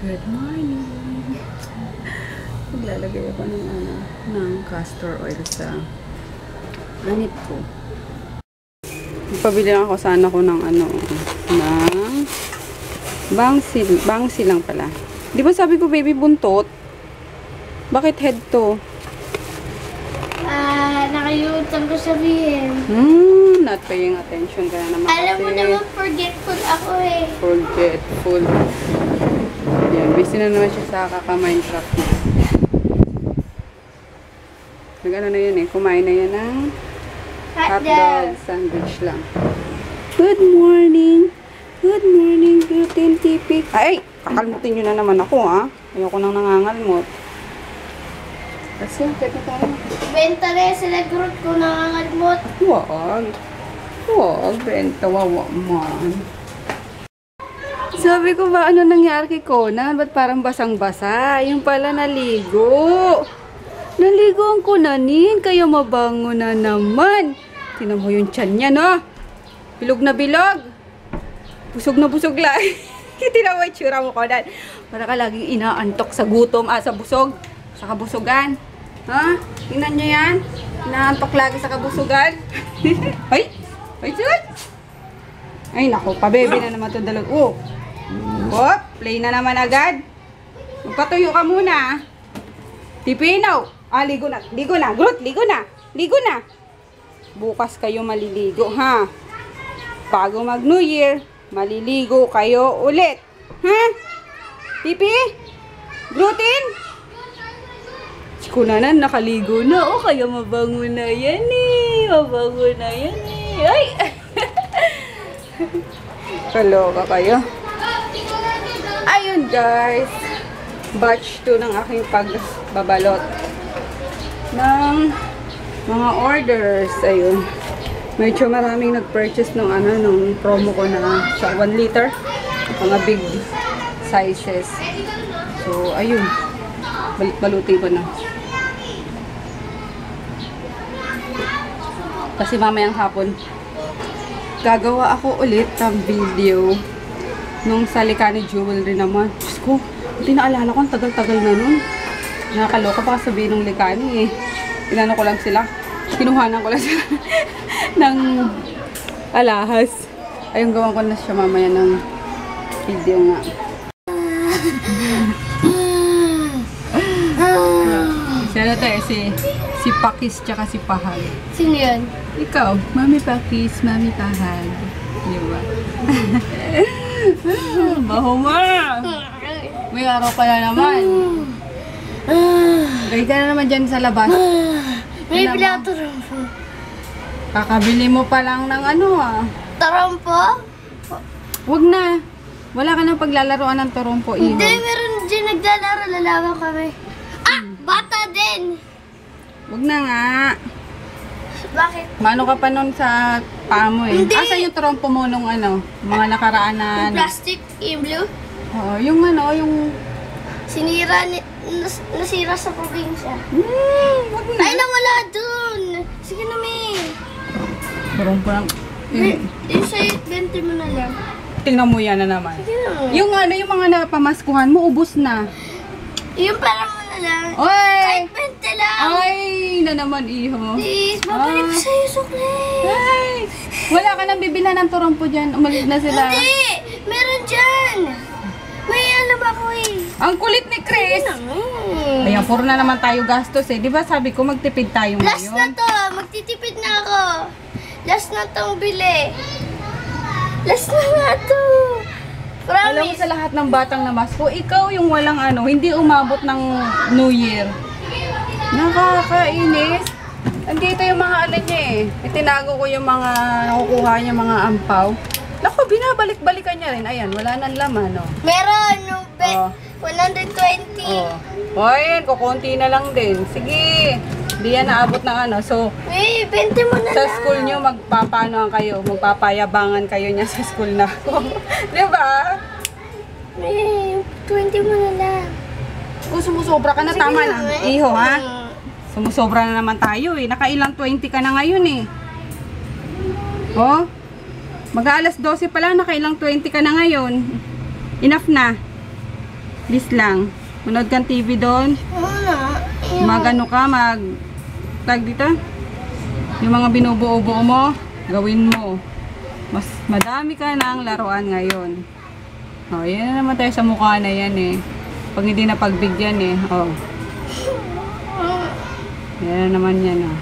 Good morning. Maglalagay ako ng castor oil sa anit ko. Pabili lang ako sana ko ng ng bangsi lang pala. Di ba sabi ko baby buntot? Bakit head to? Nakalimutan ko sabihin. Not paying attention ka na naman. Alam mo naman, forgetful ako eh. Forgetful. Yan, busy na naman siya sa kaka-Minecraft niya. Nag-ano na yun eh, kumain na yan ng hotdog sandwich lang. Good morning! Good morning, gluten tipi. Ay! Kakalmutin nyo na naman ako ha. Ayoko nang nangangalmot. Kasi, pwede tayo. Benta rin sila group ko nangangalmot. Wag. Wag, benta, wawa man. Sabi ko ba, ano nangyari kay Conan? Ba't parang basang-basa? Yung pala naligo. Naligo ang Conanin, kaya mabango na naman. Tinan mo yung tiyan niya, no? Bilog na bilog. Busog na busog lang. Tinan mo yung tsura mo, Conan. Para ka laging inaantok sa gutom, sa busog, sa kabusugan. Ha? Tingnan nyo yan. Inaantok lagi sa kabusugan. Ay! Ay, sud! Ay, naku, pabebe na naman ito dalag. Oh! Hop! Play na naman agad. Magpatuyo ka muna. Tipino! Ligo na. Ligo na. Groot, ligo na. Ligo na. Bukas kayo maliligo, ha? Bago mag New Year, maliligo kayo ulit. Ha? Tipi? Grootin? Si Kunanan nakaligo na. O, kaya mabango na yan eh. Mabango na yan eh. Ay! Kaloka kayo. Ayun guys. Batch 2 ng aking pagbabalot ng mga orders. Ayun. Medyo maraming nag-purchase ng nung promo ko na 1 liter. Mga big sizes. So, ayun. Balutin ko na. Kasi mamayang hapon, gagawa ako ulit ng video nung sa Likani Jewelry naman. Diyos ko, hindi naalala ko, ang tagal-tagal na nun. Nakakaloka pa sabihin ng Likani eh. Inano ko lang sila. Kinuhanan ko lang sila ng alahas. Ayun, gawan ko na siya mamaya ng video nga. Siya tayo si Pakis tsaka si Pahal. Sino yan? Ikaw, Mami Pakis, Mami Pahal. Diba? Baho mo! May araw ka na naman. Gaya ka na naman dyan sa labas. May bila tarampo. Kakabili mo pa lang ng Tarampo? Wag na. Wala ka nang paglalaroan ng torompo, iho. Hindi, meron dyan naglalaro. Lalaban kami. Bata din! Wag na nga. Bakit? Mano ka pa nun sa paa mo eh. Hindi. Asa yung trompo mo nung mga nakaraan na... Yung plastic, yung blue? Oo, yung yung... Sinira, nasira sa probinsya. Wag na. Ay, nawala dun! Sige na, May. Trompo lang. Yung sa'yo, 20 mo na lang. Tingnan mo yan na naman. Sige na. Yung yung mga napamaskuhan mo, ubos na. Yung pera mo na lang. Oy! Kahit 20 lang. Ay, na naman, iho. Please, babalik ko sa'yo, sukli. Ay! Wala ka nang bibilhan ng torompo dyan. Umalis na sila. Hindi! Meron dyan! May alam ako eh. Ang kulit ni Chris. Ayan, puro na naman tayo gastos eh. Di ba sabi ko magtipid tayo Last na ngayon? to. Magtitipid na ako. Last na tong bili. Last na nga to. Promise. Alam mo sa lahat ng batang namasko, ikaw yung walang hindi umabot ng New Year. Nakakainis. Andito yung mga niya eh. Itinago ko yung mga nakukuha niya mga ampaw. Naku, binabalik-balikan niya rin. Ayan, wala nang laman, no? Meron. Nung 120. Oh, ayan, kukunti na lang din. Sige. Hindi yan naabot ng So, May 20 mo na sa lang. school nyo, magpapayabangan kayo niya sa school na ako. Di ba? May 20 mo na lang. Kung sumusobra ka na, Sige tama na, na. Iho, ha? Sumusobra na naman tayo eh. Nakailang 20 ka na ngayon eh. Oh? Mag-aalas 12 pa lang, nakailang 20 ka na ngayon. Enough na. Please lang. Manood kang TV doon. Muna. Magano ka, tag dito. Yung mga binubuo-buo mo, gawin mo. Mas madami ka ng laruan ngayon. Oh, yan na naman tayo sa mukha na yan eh. Pag hindi na pagbigyan eh. Oh. Yan na naman yan oh.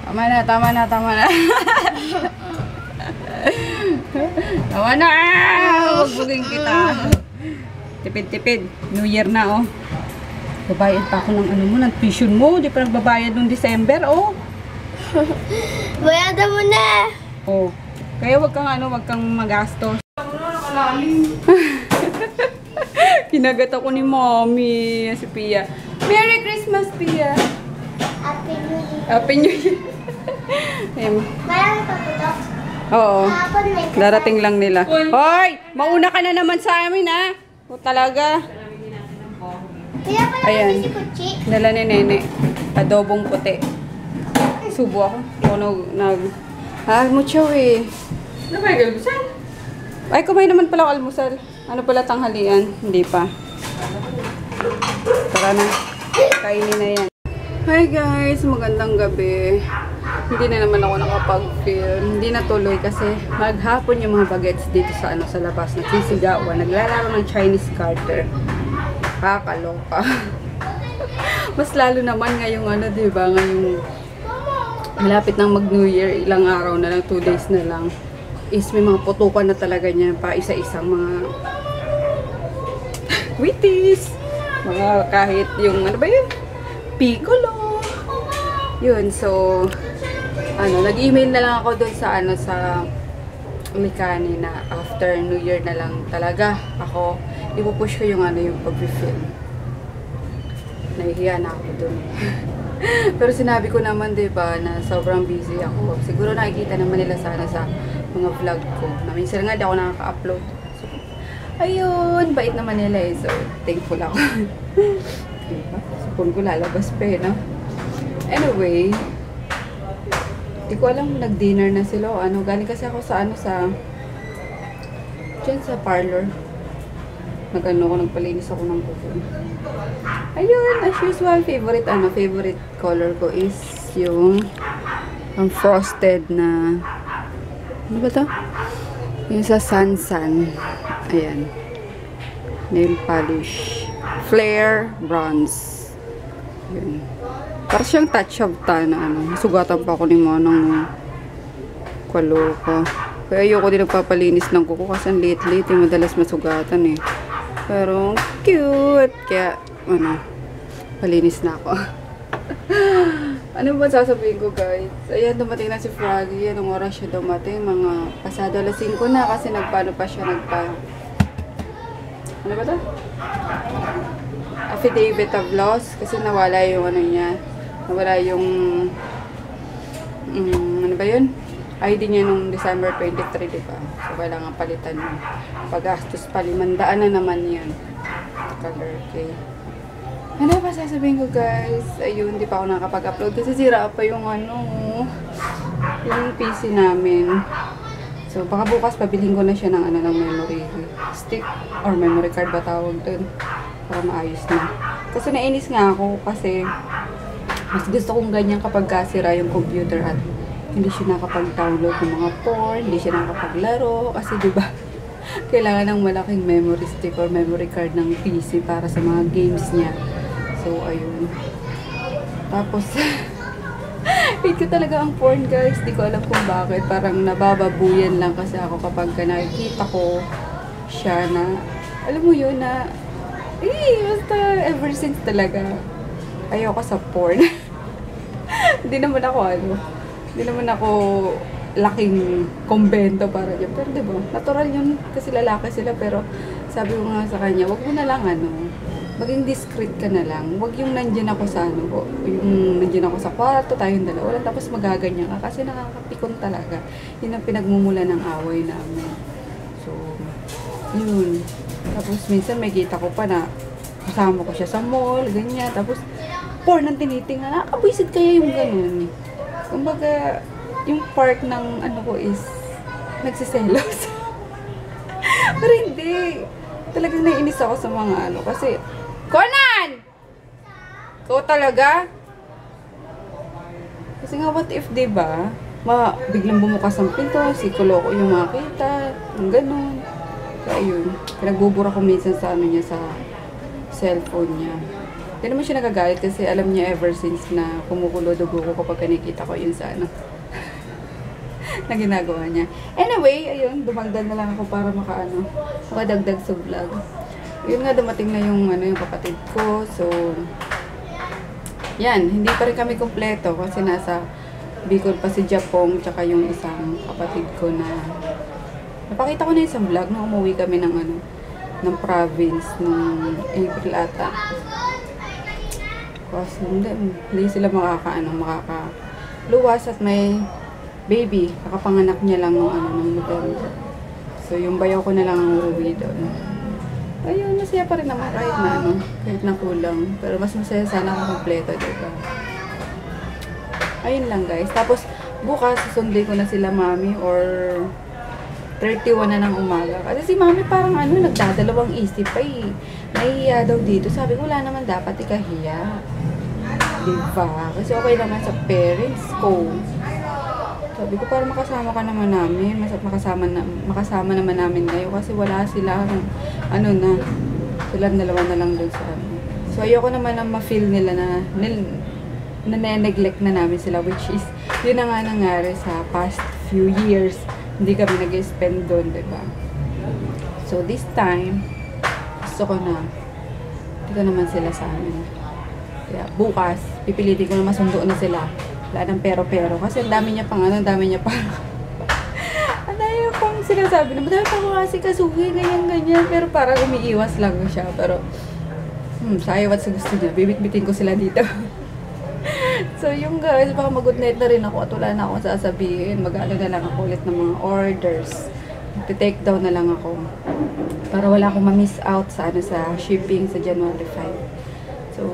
Tama na. Tama na. Huwag kita. Tipid. New Year na oh. Babayad pa ako ng ano mo, ng tuition mo. Di pa nagbabayad noong December oh. Bayada mo na. Oh. Kaya wag kang magastos. Kinagat ako ni Mommy, si Pia. Merry Christmas, Pia. Happy New Year. Happy New Year. Marami pa po to. Oo. Kahapon may kasal. Darating lang nila. Hoy! Mauna ka na naman sa amin, ha? O talaga. Kaya pala Ayan. kami si Kuchi. Dala ni Nene. Adobong puti. Subo ako. Almusal eh. Ano ba yung almusal? Ay, kumain naman pala ako almusal. Ano pala tanghalian? Hindi pa. Tara na. Kainin na yan. Hi guys! Magandang gabi. Hindi na naman ako nakapag-film. Hindi natuloy kasi maghapon yung mga bagets dito sa labas. Nagsisigawan. Naglalaro ng Chinese garter. Kakaloka. Mas lalo naman ngayong diba? Ngayong malapit nang mag-New Year, ilang araw na lang, 2 days na lang, is may mga putukan na talaga niya pa isa-isang mga witties. Mga kahit yung, ano ba yun? Piccolo. Yun, so, nag-email na lang ako doon sa, sa Mikani na after New Year na lang talaga ako, ipupush ko yung, yung pag-film. Nahihiya na ako doon. Pero sinabi ko naman, diba, na sobrang busy ako. Siguro nakikita naman nila sana sa mga vlog ko. Na minsan nga di ako nakaka-upload. So, ayun, bait naman nila eh. So, thankful ako. Diba? So, phone ko lalabas pa eh, no? Anyway, di ko alam nag-dinner na sila o ano. Galing kasi ako sa dyan sa parlor. Nagpalinis ako ng buko. Ayun, as usual, favorite color ko is yung frosted na, ano ba to? Yung sa Sansan. Ayan. Nail polish. Flare bronze. Yun. Para siyang touch of tan na nasugatan pa ako ni Manong kaloka. Kaya ayoko din nagpapalinis ng kuko kasi late yung madalas masugatan eh. Pero cute. Kaya palinis na ako. Ano ba sasabihin ko guys? Ayan, dumating na si Froggy. Anong oras siya dumating? Mga pasado alas 5 na kasi ano ba to? Affidavit of loss. Kasi nawala yung niya. Nawala yung ano ba yun? ID niya nung December 23, diba? So, kailangan palitan mo. Paggastos pa, 500 na naman yan. Color, okay. Ano ba sasabihin ko, guys? Ayun, di pa ako nakapag-upload kasi sira pa yung yung PC namin. So, baka bukas pabilihin ko na siya ng ng memory stick or memory card ba tawag dun para maayos na. Kasi nainis nga ako kasi mas gusto kong ganyan kapag sira yung computer at hindi siya nakapag-download ng mga porn, hindi siya nakapaglaro kasi diba kailangan ng malaking memory stick or memory card ng PC para sa mga games niya. So, ayun. Tapos, hate ko talaga ang porn guys. Di ko alam kung bakit. Parang nabababuyan lang kasi ako kapag nakikita ko siya na, alam mo yun na, basta ever since talaga, ayoko sa porn. Hindi naman ako laking kumbento para dyan. Pero diba, natural yun kasi lalaki sila. Pero sabi ko nga sa kanya, wag mo na lang maging discreet ka na lang. Wag yung nandyan ako sa yung nandyan ako sa kwarto, tayong dalawa. Tapos magaganyan ka kasi nakakapikon talaga. Yun ang pinagmumula ng away namin. So, yun. Tapos minsan may kita ko pa na kasama ko siya sa mall, ganyan. Tapos, porn ang tinitingnan. Nakakabwisit kaya yung ganun. Kumbaga, yung part ng ko is nagsiselos. Pero hindi. Talagang naiinis ako sa mga ano. Kasi, Conan! Ikaw talaga? Kasi nga, what if, diba? Biglang bumukas ang pinto, si Kuloko yung makita, yung ganun. Kaya yun, pinagbubura ko minsan sa ano niya, sa cellphone niya. Hindi naman siya nagagalit kasi alam niya ever since na kumukulo dugo ko kapag nakikita ko yun sa ano. Na ginagawa niya. Anyway, ayun, dumagdag na lang ako para makadagdag sa vlog. Yun nga, dumating na yung, yung kapatid ko. So, yan, hindi pa rin kami kumpleto kasi nasa Bicol pa si Japong tsaka yung isang kapatid ko na napakita ko na yung isang vlog na umuwi kami ng ng province nung April ata. Kasi hindi sila makakaluwas at may baby, kakapanganak niya lang ng November. So yung bayaw ko na lang ang uuwi doon. Ayun, masaya pa rin naman kahit na kulang. Pero mas masaya sana kung kompleto, diba? Ayun lang guys. Tapos bukas susunday ko na sila mami or 31 na ng umaga. Kasi si mami parang nagdadalawang isip pa eh. Nahihiya daw dito. Sabi ko wala naman dapat ikahiya. Diba? Kasi okay naman sa parents ko. Sabi ko para makasama ka naman namin. Makasama naman namin kayo kasi wala sila silang dalawa na lang doon sa So ayoko naman na ma-feel nila na neglect na namin sila, which is yun na nga nangyari sa past few years. Hindi kami nag-spend doon, diba? So this time gusto ko na hindi ko naman sila sa amin. Kaya bukas pipilitin ko na masundo na sila. Wala ng pero kasi ang dami niya pang ang dami niya pang sinasabi na madami pa ko kasi kasuhin, ganyan pero parang umiiwas lang siya, pero sayo at sa gusto niya, bibit-bitin ko sila dito. So yung guys, baka mag-good night na rin ako at wala na akong sasabihin. Mag-ano na lang ako ulit ng mga orders. Mag-take down na lang ako para wala akong ma-miss out sa shipping sa January 5. So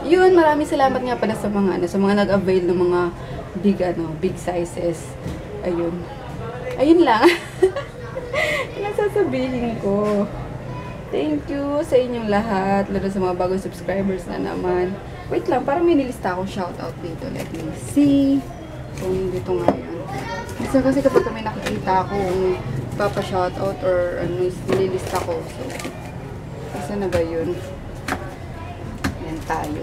yun, maraming salamat nga pala sa mga nag-avail ng mga big sizes. Ayun lang. Yan ang sasabihin ko. Thank you sa inyong lahat, lalo sa mga bagong subscribers na naman. Wait lang, parang may nilista akong shoutout dito. Let me see. Kung dito nga yun. Kasi kapag may nakikita akong papa-shoutout or nililista ko. So, isa na ba yun? Yan tayo.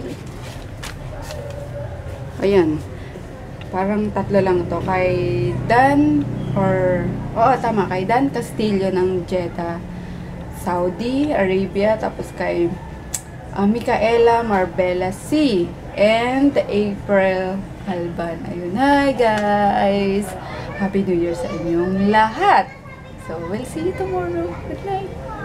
Ayan. Parang tatlo lang to. Kay Dan kay Dan Castillo ng Jeddah, Saudi Arabia. Tapos kay Micaela Marbella C. and April Alban. Ayun. Hi guys! Happy New Year sa inyong lahat! So, we'll see you tomorrow. Good night!